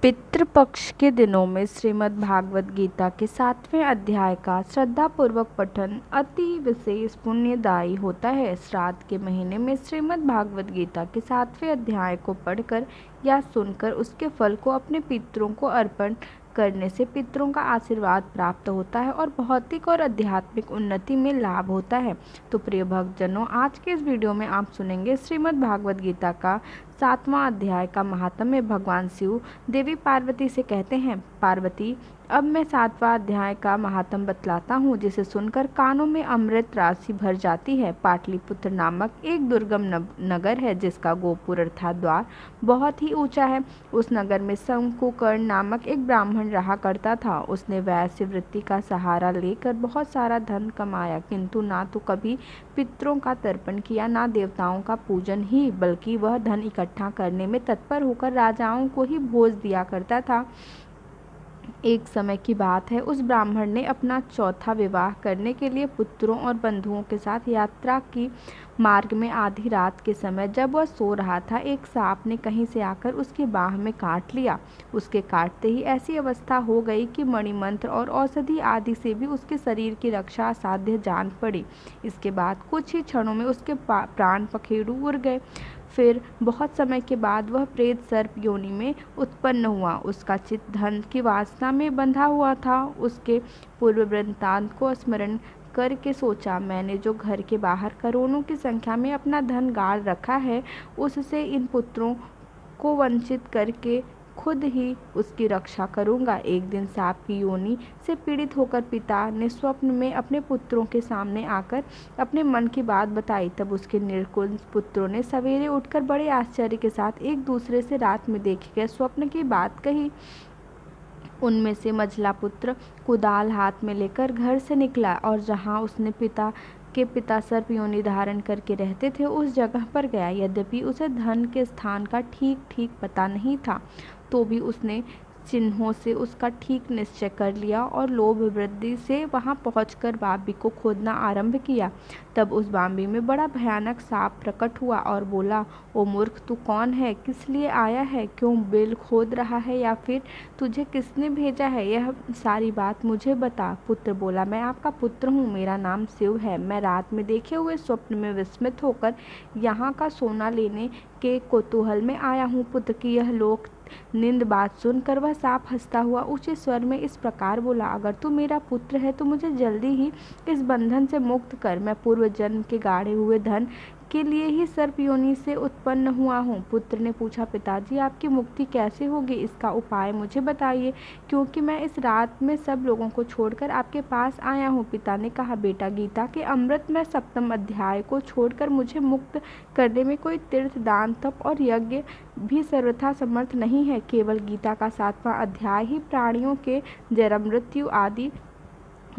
पितृपक्ष के दिनों में श्रीमद् भागवत गीता के 7वें अध्याय का श्रद्धापूर्वक पठन अति विशेष पुण्यदायी होता है। श्राद्ध के महीने में श्रीमद् भागवत गीता के 7वें अध्याय को पढ़कर या सुनकर उसके फल को अपने पितरों को अर्पण करने से पितरों का आशीर्वाद प्राप्त होता है और भौतिक और आध्यात्मिक उन्नति में लाभ होता है। तो प्रिय भक्तजनों, आज के इस वीडियो में आप सुनेंगे श्रीमद् भागवत गीता का 7वां अध्याय का महात्म्य। भगवान शिव देवी पार्वती से कहते हैं, पार्वती, अब मैं 7वां अध्याय का महात्म्य बतलाता हूँ, जिसे सुनकर कानों में अमृत राशि भर जाती है। पाटलिपुत्र नामक एक दुर्गम नगर है, जिसका गोपुर अर्थात द्वार बहुत ही ऊंचा है। उस नगर में शंकुकर्ण नामक एक ब्राह्मण रहा करता था। उसने वैश्य वृत्ति का सहारा लेकर बहुत सारा धन कमाया, किंतु ना तो कभी पितरों का तर्पण किया, ना देवताओं का पूजन ही, बल्कि वह धन इकट्ठा करने में तत्पर होकर राजाओं को ही भोज दिया करता था। एक समय की बात है, उस ब्राह्मण ने अपना चौथा विवाह करने के लिए पुत्रों और बंधुओं के साथ यात्रा की। मार्ग में आधी रात के समय जब वह सो रहा था, एक सांप ने कहीं से आकर उसकी बाह में काट लिया। उसके काटते ही ऐसी अवस्था हो गई कि मणिमंत्र और औषधि आदि से भी उसके शरीर की रक्षा असाध्य जान पड़ी। इसके बाद कुछ ही क्षणों में उसके प्राण पखेरु उड़ गए। फिर बहुत समय के बाद वह प्रेत सर्प योनि में उत्पन्न हुआ। उसका चित्त धन की वासना में बंधा हुआ था। उसके पूर्व वृत्तांत को स्मरण करके सोचा, मैंने जो घर के बाहर करोड़ों की संख्या में अपना धन गाड़ रखा है, उससे इन पुत्रों को वंचित करके खुद ही उसकी रक्षा करूंगा। एक दिन सांप की योनि से पीड़ित होकर पिता ने स्वप्न में अपने पुत्रों के सामने आकर अपने मन की बात बताई। तब उसके निर्कुल पुत्रों ने सवेरे उठकर बड़े आश्चर्य के साथ एक दूसरे से रात में देखे गए स्वप्न की बात कही। उनमें से मझला पुत्र कुदाल हाथ में लेकर घर से निकला और जहाँ उसने पिता सर्प योनि धारण करके रहते थे, उस जगह पर गया। यद्यपि उसे धन के स्थान का ठीक पता नहीं था, तो भी उसने चिन्हों से उसका ठीक निश्चय कर लिया और लोभ वृद्धि से वहां पहुंचकर बांबी को खोदना आरंभ किया। तब उस बांबी में बड़ा भयानक सांप प्रकट हुआ और बोला, ओ मूर्ख, तू कौन है? किस लिए आया है? क्यों बिल खोद रहा है? या फिर तुझे किसने भेजा है? यह सारी बात मुझे बता। पुत्र बोला, मैं आपका पुत्र हूँ, मेरा नाम शिव है। मैं रात में देखे हुए स्वप्न में विस्मित होकर यहाँ का सोना लेने के कौतूहल में आया हूँ। पुत्र की यह लोक निंद बात सुनकर वह सांप हंसता हुआ ऊंचे स्वर में इस प्रकार बोला, अगर तू मेरा पुत्र है तो मुझे जल्दी ही इस बंधन से मुक्त कर। मैं पूर्व जन्म के गाढ़े हुए धन के लिए ही सर्प योनि से उत्पन्न हुआ हूँ। पुत्र ने पूछा, पिताजी, आपकी मुक्ति कैसे होगी? इसका उपाय मुझे बताइए, क्योंकि मैं इस रात में सब लोगों को छोड़कर आपके पास आया हूँ। पिता ने कहा, बेटा, गीता के अमृत में 7वें अध्याय को छोड़कर मुझे मुक्त करने में कोई तीर्थ, दान, तप और यज्ञ भी सर्वथा समर्थ नहीं है। केवल गीता का 7वां अध्याय ही प्राणियों के जन्म, मृत्यु आदि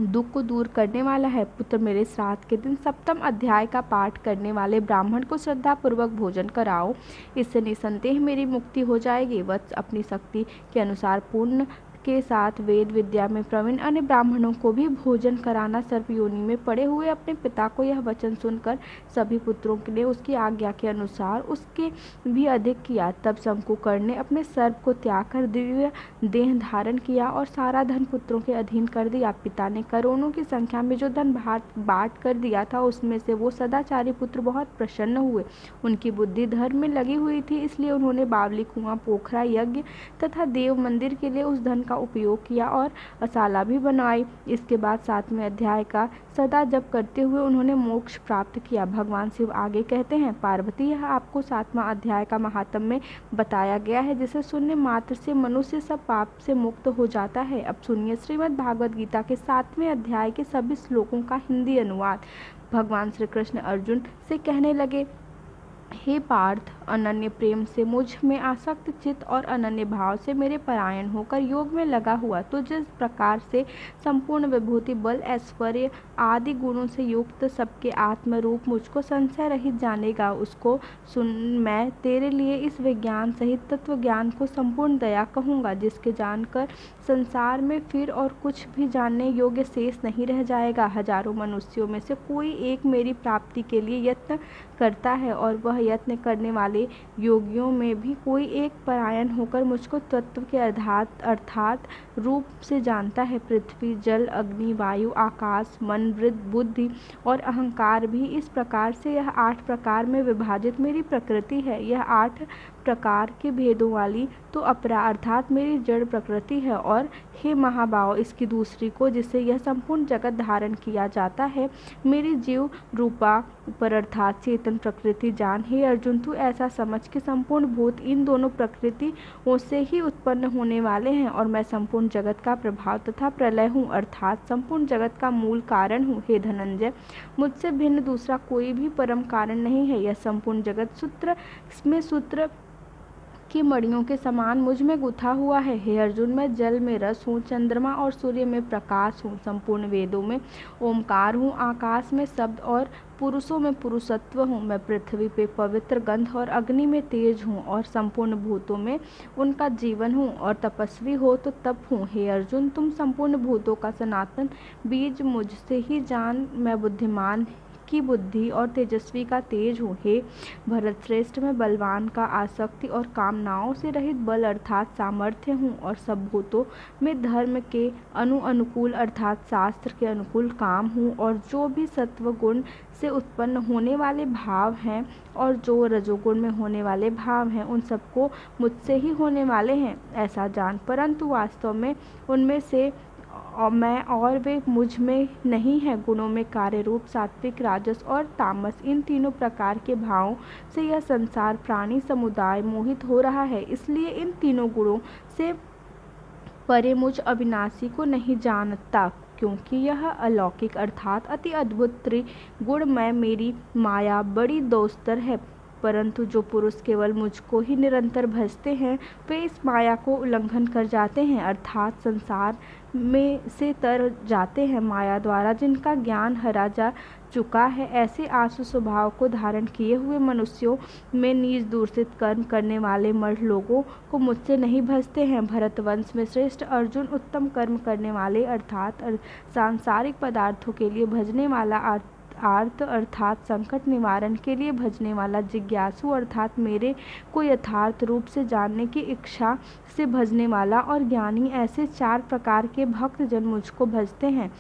दुख को दूर करने वाला है। पुत्र, मेरे श्राद्ध के दिन 7वें अध्याय का पाठ करने वाले ब्राह्मण को श्रद्धापूर्वक भोजन कराओ। इससे निसंदेह मेरी मुक्ति हो जाएगी। वत्स, अपनी शक्ति के अनुसार पूर्ण के साथ वेद विद्या में प्रवीण अन्य ब्राह्मणों को भी भोजन कराना। सर्प योनि में पड़े हुए अपने पिता को यह वचन सुनकर सभी पुत्रों ने उसकी आज्ञा के अनुसार उसके भी अधिक किया। तब शंकुकर्ण ने अपने सर्प को त्याग कर दिव्य देह धारण किया और सारा धन पुत्रों के अधीन कर दिया। पिता ने करोड़ों की संख्या में जो धन बांट कर दिया था, उसमें से वो सदाचारी पुत्र बहुत प्रसन्न हुए। उनकी बुद्धि धर्म में लगी हुई थी, इसलिए उन्होंने बावली, कुआं, पोखरा, यज्ञ तथा देव मंदिर के लिए उस धन का उपयोग किया और अशाला भी बनवाई। इसके बाद 7वें अध्याय का सदा जप करते हुए उन्होंने मोक्ष प्राप्त किया। भगवान शिव आगे कहते हैं, पार्वती, यह आपको 7वां अध्याय का महात्म्य में बताया गया है, जिसे सुनने मात्र से मनुष्य सब पाप से मुक्त हो जाता है। अब सुनिए श्रीमद् भागवत गीता के 7वें अध्याय के सभी श्लोकों का हिंदी अनुवाद। भगवान श्री कृष्ण अर्जुन से कहने लगे, हे पार्थ, अनन्य प्रेम से मुझ में आसक्त चित्त और अनन्य भाव से मेरे परायण होकर योग में लगा हुआ, तो जिस प्रकार से संपूर्ण विभूति, बल, ऐश्वर्य आदि गुणों से युक्त सबके आत्म रूप मुझको संशय रहित जानेगा, उसको सुन मैं तेरे लिए इस विज्ञान सहित तत्व ज्ञान को संपूर्ण दया कहूँगा, जिसके जानकर संसार में फिर और कुछ भी जानने योग्य शेष नहीं रह जाएगा। हजारों मनुष्यों में से कोई एक मेरी प्राप्ति के लिए यत्न करता है और वह यत्न करने वाले योगियों में भी कोई एक परायण होकर मुझको तत्व के अर्थात रूप से जानता है। पृथ्वी, जल, अग्नि, वायु, आकाश, मन, बुद्धि और अहंकार भी इस प्रकार से यह 8 प्रकार में विभाजित मेरी प्रकृति है। यह 8 प्रकार के भेदों वाली तो अपरा अर्थात मेरी जड़ प्रकृति है। और हे महाबाहो, इसकी दूसरी को जिसे यह संपूर्ण जगत धारण किया जाता है, मेरी जीव रूपा पर अर्थात चेतन प्रकृति जान। हे अर्जुन, तू ऐसा समझ कि संपूर्ण भूत इन दोनों प्रकृतियों से ही उत्पन्न होने वाले हैं और मैं संपूर्ण जगत का प्रभाव तथा प्रलय हूँ, अर्थात संपूर्ण जगत का मूल कारण हूँ। हे धनंजय, मुझसे भिन्न दूसरा कोई भी परम कारण नहीं है। यह संपूर्ण जगत सूत्र की मड़ियों के समान मुझ में गुथा हुआ है। हे अर्जुन, मैं जल में रस हूँ, चंद्रमा और सूर्य में प्रकाश हूँ, संपूर्ण वेदों में ओमकार हूँ, आकाश में शब्द और पुरुषों में पुरुषत्व हूँ। मैं पृथ्वी पे पवित्र गंध और अग्नि में तेज हूँ और संपूर्ण भूतों में उनका जीवन हूँ और तपस्वी हो तो तप हूँ। हे अर्जुन, तुम संपूर्ण भूतों का सनातन बीज मुझसे ही जान। मैं बुद्धिमान की बुद्धि और तेजस्वी का तेज हूँ। हे भरत श्रेष्ठ, मैं बलवान का आसक्ति और कामनाओं से रहित बल अर्थात सामर्थ्य हूँ और सब भूतों में धर्म के अनुकूल अर्थात शास्त्र के अनुकूल काम हूँ। और जो भी सत्व गुण से उत्पन्न होने वाले भाव हैं और जो रजोगुण में होने वाले भाव हैं, उन सबको मुझसे ही होने वाले हैं, ऐसा जान। परंतु वास्तव में उनमें से मैं और वे मुझ में नहीं है। गुणों में कार्य रूप, सात्विक, राजस और तामस, इन तीनों प्रकार के भावों से यह संसार प्राणी समुदाय मोहित हो रहा है। इसलिए इन तीनों गुणों से परे मुझ अविनाशी को नहीं जानता, क्योंकि यह अलौकिक अर्थात अति अद्भुत त्रिगुणमय मेरी माया बड़ी दोस्तर है। परंतु जो पुरुष केवल मुझको ही निरंतर भजते हैं, वे इस माया को उल्लंघन कर जाते हैं अर्थात संसार में से तर जाते हैं। माया द्वारा जिनका ज्ञान हरा जा चुका है, ऐसे आसु स्वभाव को धारण किए हुए मनुष्यों में नीच दूषित कर्म करने वाले मर्द लोगों को मुझसे नहीं भजते हैं। भरतवंश में श्रेष्ठ अर्जुन, उत्तम कर्म करने वाले अर्थात सांसारिक पदार्थों के लिए भजने वाला, आर्त अर्थात संकट निवारण के लिए भजने वाला, जिज्ञासु अर्थात मेरे को यथार्थ रूप से जानने की इच्छा से भजने वाला और ज्ञानी, ऐसे 4 प्रकार के भक्त जन मुझको भजते हैं।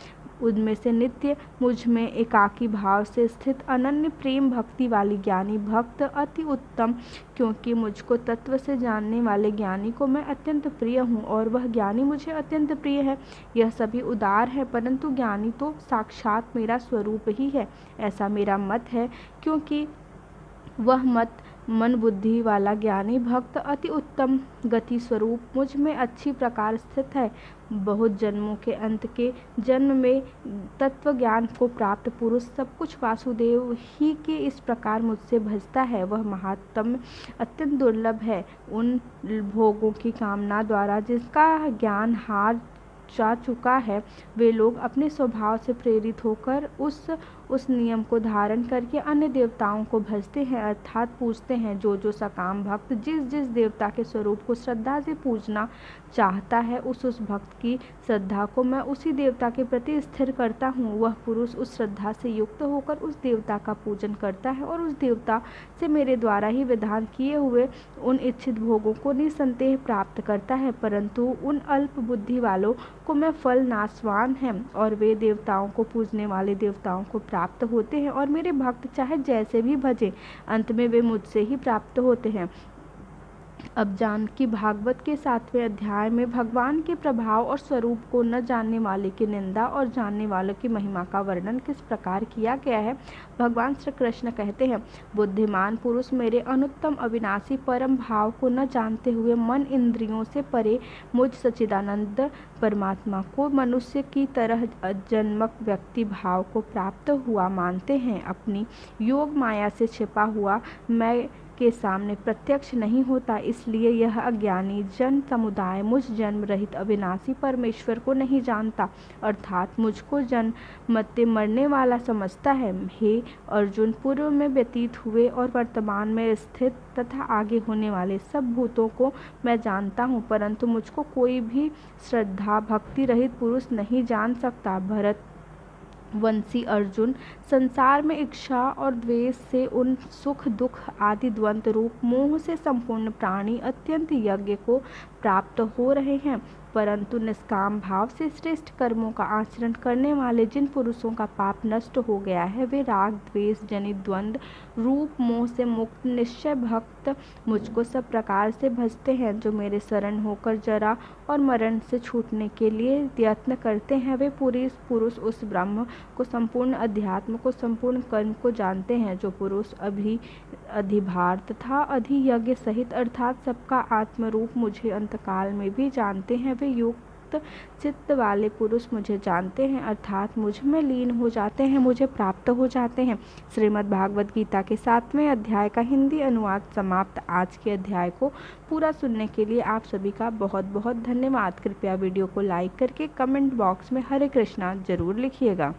उनमें से नित्य मुझ में एकाकी भाव से स्थित अनन्य प्रेम भक्ति वाली ज्ञानी भक्त अति उत्तम, क्योंकि मुझको तत्व से जानने वाले ज्ञानी को मैं अत्यंत प्रिय हूँ और वह ज्ञानी मुझे अत्यंत प्रिय है। यह सभी उदार है, परंतु ज्ञानी तो साक्षात मेरा स्वरूप ही है, ऐसा मेरा मत है। क्योंकि वह मत मन बुद्धि वाला ज्ञानी भक्त अति उत्तम गति स्वरूप मुझ में अच्छी प्रकार स्थित है। बहुत जन्मों के अंत के जन्म में तत्व ज्ञान को प्राप्त पुरुष सब कुछ वासुदेव ही के इस प्रकार मुझसे भजता है। वह महात्म अत्यंत दुर्लभ है। उन भोगों की कामना द्वारा जिसका ज्ञान हार जा चुका है, वे लोग अपने स्वभाव से प्रेरित होकर उस नियम को धारण करके अन्य देवताओं को भजते हैं अर्थात पूजते हैं। जो सकाम भक्त जिस देवता के स्वरूप को श्रद्धा से पूजना चाहता है, उस भक्त की श्रद्धा को मैं उसी देवता के प्रति स्थिर करता हूँ। वह पुरुष उस श्रद्धा से युक्त होकर उस देवता का पूजन करता है और उस देवता से मेरे द्वारा ही विधान किए हुए उन इच्छित भोगों को निसंदेह प्राप्त करता है। परंतु उन अल्प बुद्धि वालों को मैं फल नाशवान है और वे देवताओं को पूजने वाले देवताओं को प्राप्त होते हैं और मेरे भक्त चाहे जैसे भी भजे, अंत में वे मुझसे ही प्राप्त होते हैं। अब जान कि भागवत के 7वें अध्याय में भगवान के प्रभाव और स्वरूप को न जानने वाले की निंदा और जानने वालों की महिमा का वर्णन किस प्रकार किया गया है। भगवान श्री कृष्ण कहते हैं, बुद्धिमान पुरुष मेरे अनुत्तम अविनाशी परम भाव को न जानते हुए मन इंद्रियों से परे मुझ सच्चिदानंद परमात्मा को मनुष्य की तरह जन्मक व्यक्ति भाव को प्राप्त हुआ मानते हैं। अपनी योग माया से छिपा हुआ मैं के सामने प्रत्यक्ष नहीं होता, इसलिए यह अज्ञानी जन समुदाय मुझ जन्म रहित अविनाशी परमेश्वर को नहीं जानता अर्थात मुझको जन्मते मरने वाला समझता है। हे अर्जुन, पूर्व में व्यतीत हुए और वर्तमान में स्थित तथा आगे होने वाले सब भूतों को मैं जानता हूँ, परंतु मुझको कोई भी श्रद्धा भक्ति रहित पुरुष नहीं जान सकता। भरत वंशी अर्जुन संसार में इच्छा और द्वेष से उन सुख दुख आदि द्वंद रूप मोह से संपूर्ण प्राणी अत्यंत यज्ञ को प्राप्त हो रहे हैं, परंतु निष्काम भाव से श्रेष्ठ कर्मों का आचरण करने वाले जिन पुरुषों का पाप नष्ट हो गया है, वे राग द्वेष जनित द्वंद रूप मोह से मुक्त निश्चय भक्त मुझको सब प्रकार से भजते हैं। जो मेरे शरण होकर जरा और मरण से छूटने के लिए यत्न करते हैं, वे पुरुष उस ब्रह्म को, संपूर्ण अध्यात्म को, संपूर्ण कर्म को जानते हैं। जो पुरुष अधिभार तथा अधियज्ञ सहित अर्थात सबका आत्मरूप मुझे अंतकाल में भी जानते हैं, वे युक्त चित्त वाले पुरुष मुझे जानते हैं, अर्थात मुझ में लीन हो जाते हैं, मुझे प्राप्त हो जाते हैं। श्रीमद् भागवत गीता के 7वें अध्याय का हिंदी अनुवाद समाप्त। आज के अध्याय को पूरा सुनने के लिए आप सभी का बहुत बहुत धन्यवाद। कृपया वीडियो को लाइक करके कमेंट बॉक्स में हरे कृष्णा जरूर लिखिएगा।